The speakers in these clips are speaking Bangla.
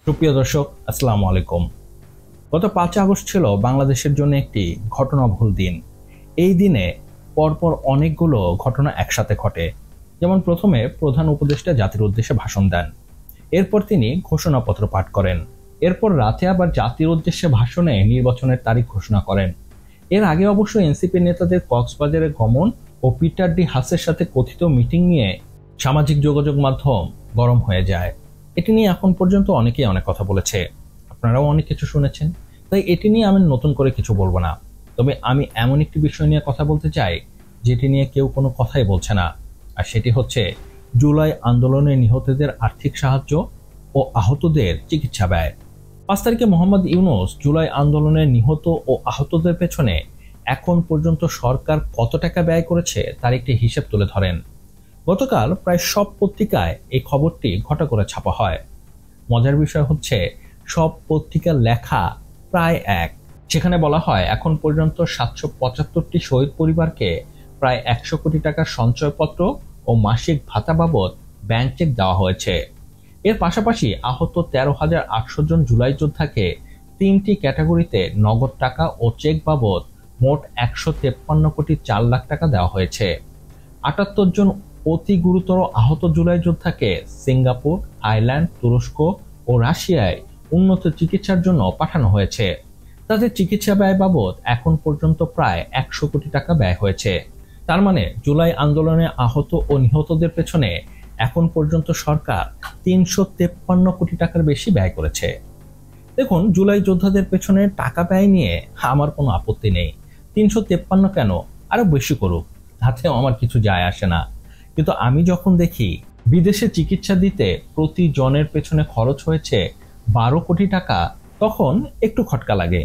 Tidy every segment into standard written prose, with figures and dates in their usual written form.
সুপ্রিয় দর্শক, আসসালামু আলাইকুম। গত 5 আগস্ট ছিল বাংলাদেশের জন্য একটি ঘটনাবহুল দিন। এই দিনে পরপর অনেকগুলো ঘটনা একসাথে ঘটে। যেমন প্রথমে প্রধান উপদেষ্টা জাতির উদ্দেশ্যে ভাষণ দেন, এরপর তিনি ঘোষণাপত্র পাঠ করেন, এরপর রাতে আবার জাতির উদ্দেশ্যে ভাষণে নির্বাচনের তারিখ ঘোষণা করেন। এর আগে অবশ্য এনসিপি নেতাদের কক্সবাজারে গমন ও পিটার ডি হাসের সাথে কথিত মিটিং নিয়ে সামাজিক যোগাযোগ মাধ্যম গরম হয়ে যায়। এটি নিয়ে এখন পর্যন্ত অনেকেই অনেক কথা বলেছে, আপনারাও অনেক কিছু শুনেছেন, তাই এটি নিয়ে আমি নতুন করে কিছু বলবো না। তবে আমি এমন একটি বিষয় নিয়ে কথা বলতে চাই যেটি নিয়ে কেউ কোনো কথাই বলছে না, আর সেটি হচ্ছে জুলাই আন্দোলনে নিহতদের আর্থিক সাহায্য ও আহতদের চিকিৎসা ব্যয়। 5 তারিখে মোহাম্মদ ইউনূস জুলাই আন্দোলনে নিহত ও আহতদের পেছনে এখন পর্যন্ত সরকার কত টাকা ব্যয় করেছে তার একটি হিসেব তুলে ধরেন। গতকাল প্রায় সব পত্রিকায় এই খবরটি ঘটা করে ছাপা হয়। মজার বিষয় হচ্ছে, সব পত্রিকার লেখা প্রায় এক। সেখানে বলা হয় এখন পর্যন্ত 775টি শহীদ পরিবারকে প্রায় 100 কোটি টাকার সঞ্চয়পত্র ও মাসিক ভাতা বাবদ ব্যাংক চেক দেওয়া হয়েছে। এর পাশাপাশি আহত 13,800 জন জুলাই যোদ্ধাকে 3টি ক্যাটাগরিতে নগদ টাকা ও চেক বাবদ মোট 153 কোটি 4 লাখ টাকা দেওয়া হয়েছে। 78 জন অতি গুরুতর আহত জুলাই যোদ্ধাকে সিঙ্গাপুর, থাইল্যান্ড, তুরস্ক ও রাশিয়ায় উন্নত চিকিৎসার জন্য পাঠানো হয়েছে। তাদের চিকিৎসা ব্যয় বাবদ এখন পর্যন্ত প্রায় 100 কোটি টাকা ব্যয় হয়েছে। তার মানে জুলাই আন্দোলনে আহত ও নিহতদের পেছনে এখন পর্যন্ত সরকার 353 কোটি টাকার বেশি ব্যয় করেছে। দেখুন, জুলাই যোদ্ধাদের পেছনে টাকা ব্যয় নিয়ে আমার কোনো আপত্তি নেই। 353 কেন, আরো বেশি করুক, তাতেও আমার কিছু যায় আসে না। কিন্তু আমি যখন দেখি বিদেশে চিকিৎসা দিতে প্রতি জনের পেছনে খরচ হয়েছে 12 কোটি টাকা, তখন একটু খটকা লাগে।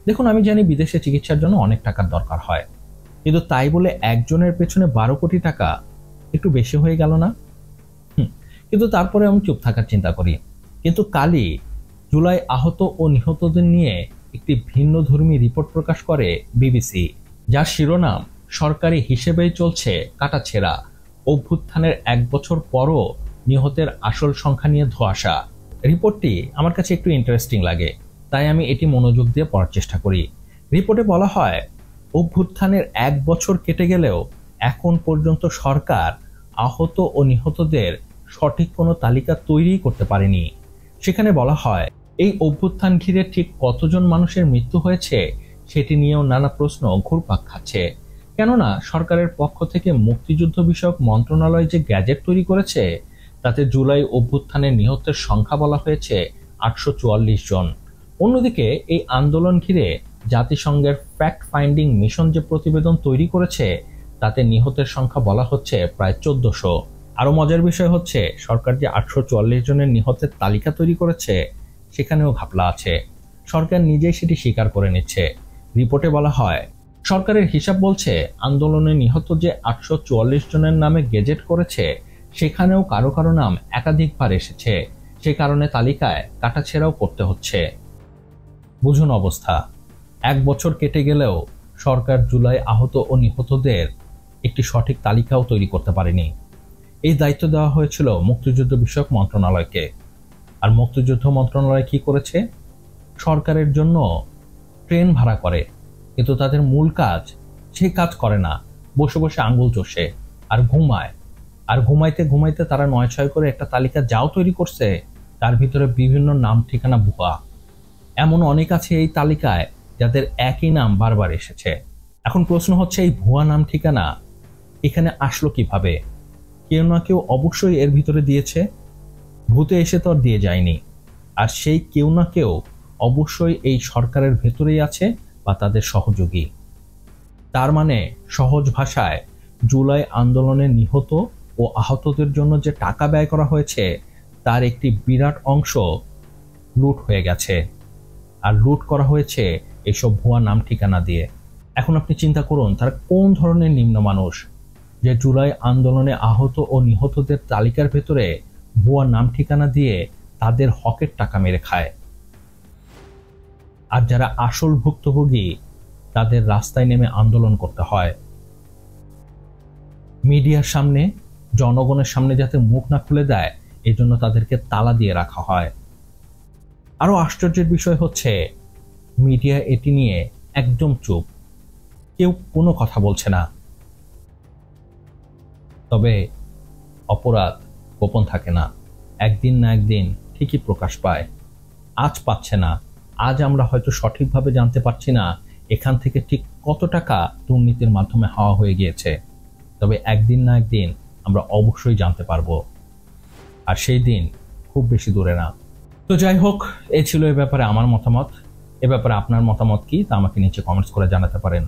দেখুন, আমি জানি বিদেশে চিকিৎসার জন্য অনেক টাকার দরকার হয়, কিন্তু তাই বলে একজনের পেছনে 12 কোটি টাকা একটু বেশি হয়ে গেল না? কিন্তু তারপরে আমি চুপ থাকার চিন্তা করি। কিন্তু কালই জুলাই আহত ও নিহতদের নিয়ে একটি ভিন্ন ধর্মী রিপোর্ট প্রকাশ করে বিবিসি, যার শিরোনাম সরকারি হিসেবেই চলছে কাটাছেঁড়া, অভ্যুত্থানের 1 বছর পরও নিহতের আসল সংখ্যা নিয়ে ধোঁয়াশা। রিপোর্টটি আমার কাছে একটু ইন্টারেস্টিং লাগে, তাই আমি এটি মনোযোগ দিয়ে পড়ার চেষ্টা করি। রিপোর্টে বলা হয়, অভ্যুত্থানের 1 বছর কেটে গেলেও এখন পর্যন্ত সরকার আহত ও নিহতদের সঠিক কোনো তালিকা তৈরি করতে পারেনি। সেখানে বলা হয়, এই অভ্যুত্থান ঘিরে ঠিক কতজন মানুষের মৃত্যু হয়েছে সেটি নিয়েও নানা প্রশ্ন ঘুরপাক খাচ্ছে। কেননা সরকারের পক্ষ থেকে মুক্তিযুদ্ধ বিষয়ক মন্ত্রণালয় যে গ্যাজেট তৈরি করেছে, তাতে জুলাই অভ্যুত্থানের নিহতের সংখ্যা বলা হয়েছে 844 জন। অন্যদিকে এই আন্দোলন ঘিরে জাতিসংঘের ফ্যাক্ট ফাইন্ডিং মিশন যে প্রতিবেদন তৈরি করেছে, তাতে নিহতের সংখ্যা বলা হচ্ছে প্রায় 1400। আরো মজার বিষয় হচ্ছে, সরকার যে 844 জনের নিহতের তালিকা তৈরি করেছে, সেখানেও ঘাপলা আছে। সরকার নিজেই সেটি স্বীকার করে নিচ্ছে। রিপোর্টে বলা হয়, সরকারের হিসাব বলছে আন্দোলনে নিহত যে 844 জনের নামে গেজেট করেছে, সেখানেও কারো কারো নাম একাধিকবার এসেছে। সে কারণে তালিকায় কাটাছেঁড়াও করতে হচ্ছে। বুঝুন অবস্থা। 1 বছর কেটে গেলেও সরকার জুলাই আহত ও নিহতদের একটি সঠিক তালিকাও তৈরি করতে পারেনি। এই দায়িত্ব দেওয়া হয়েছিল মুক্তিযুদ্ধ বিষয়ক মন্ত্রণালয়কে। আর মুক্তিযুদ্ধ মন্ত্রণালয় কি করেছে? সরকারের জন্য ট্রেন ভাড়া করে, কিন্তু তাদের মূল কাজ সেই কাজ করে না। বসে বসে আঙ্গুল চষে আর ঘুমায়। আর ঘুমাইতে ঘুমাইতে তারা 9-6 করে একটা তালিকা যাও তৈরি করছে, তার ভিতরে বিভিন্ন নাম ঠিকানা ভুয়া। এমন অনেক আছে এই তালিকায় যাদের একই নাম বারবার এসেছে। এখন প্রশ্ন হচ্ছে, এই ভুয়া নাম ঠিকানা এখানে আসলো কিভাবে? কেউ না কেউ অবশ্যই এর ভিতরে দিয়েছে। ভূতে এসে তো আর দিয়ে যায়নি। আর সেই কেউ না কেউ অবশ্যই এই সরকারের ভেতরেই আছে বা তাদের সহযোগী। তার মানে সহজ ভাষায়, জুলাই আন্দোলনে নিহত ও আহতদের জন্য যে টাকা ব্যয় করা হয়েছে, তার একটি বিরাট অংশ লুট হয়ে গেছে। আর লুট করা হয়েছে এসব ভুয়া নাম ঠিকানা দিয়ে। এখন আপনি চিন্তা করুন, তারা কোন ধরনের নিম্ন মানুষ যে জুলাই আন্দোলনে আহত ও নিহতদের তালিকার ভেতরে ভুয়া নাম ঠিকানা দিয়ে তাদের হকের টাকা মেরে খায়। আর যারা আসল ভুক্তভোগী, তাদের রাস্তায় নেমে আন্দোলন করতে হয়। মিডিয়ার সামনে, জনগণের সামনে যাতে মুখ না খুলে দেয়, এজন্য তাদেরকে তালা দিয়ে রাখা হয়। আরো আশ্চর্যের বিষয় হচ্ছে মিডিয়া এটি নিয়ে একদম চুপ, কেউ কোনো কথা বলছে না। তবে অপরাধ গোপন থাকে না, একদিন না একদিন ঠিকই প্রকাশ পায়। আজ পাচ্ছে না, আজ আমরা হয়তো সঠিকভাবে জানতে পারছি না এখান থেকে ঠিক কত টাকা দুর্নীতির মাধ্যমে হাওয়া হয়ে গিয়েছে, তবে একদিন না একদিন আমরা অবশ্যই জানতে পারবো, আর সেই দিন খুব বেশি দূরে না। তো যাই হোক, এই ছিল এ ব্যাপারে আমার মতামত। এ ব্যাপারে আপনার মতামত কি তা আমাকে নিচে কমেন্টস করে জানাতে পারেন।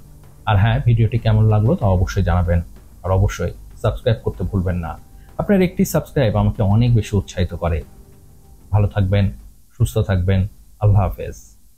আর হ্যাঁ, ভিডিওটি কেমন লাগলো তা অবশ্যই জানাবেন, আর অবশ্যই সাবস্ক্রাইব করতে ভুলবেন না। আপনার একটি সাবস্ক্রাইব আমাকে অনেক বেশি উৎসাহিত করে। ভালো থাকবেন, সুস্থ থাকবেন। আল্লাহ হাফেজ।